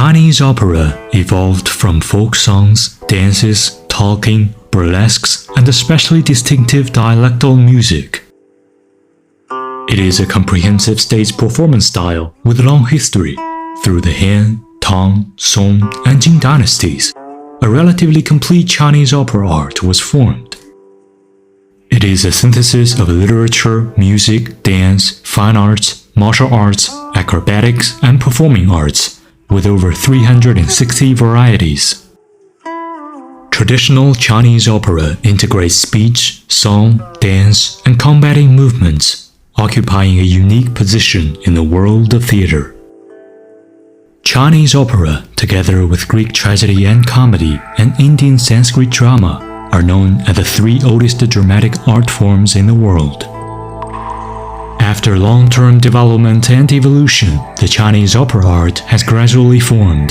Chinese opera evolved from folk songs, dances, talking, burlesques, and especially distinctive dialectal music. It is a comprehensive stage performance style with a long history. Through the Han, Tang, Song, and Jin dynasties, a relatively complete Chinese opera art was formed. It is a synthesis of literature, music, dance, fine arts, martial arts, acrobatics, and performing arts, with over 360 varieties. Traditional Chinese opera integrates speech, song, dance, and combating movements, occupying a unique position in the world of theater. Chinese opera, together with Greek tragedy and comedy and Indian Sanskrit drama, are known as the three oldest dramatic art forms in the world. After long-term development and evolution, the Chinese opera art has gradually formed,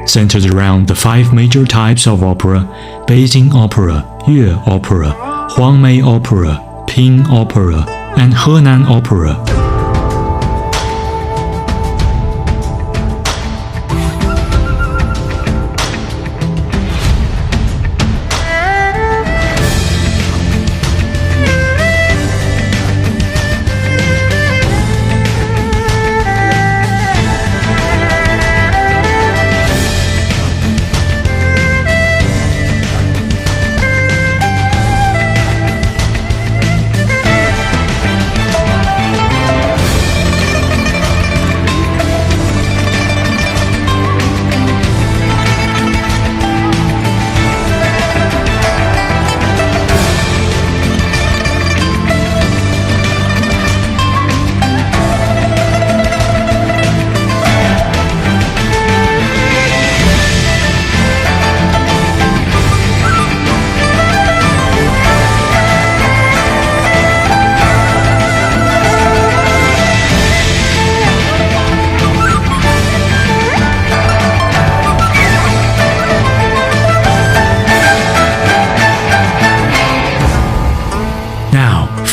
centered around the five major types of opera: Beijing opera, Yue opera, Huangmei opera, Ping opera, and Henan opera.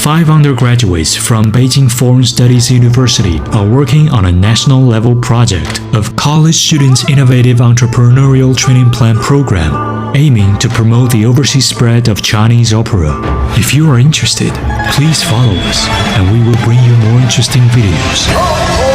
Five undergraduates from Beijing Foreign Studies University are working on a national-level project of college students' innovative entrepreneurial training plan program, aiming to promote the overseas spread of Chinese opera. If you are interested, please follow us, and we will bring you more interesting videos.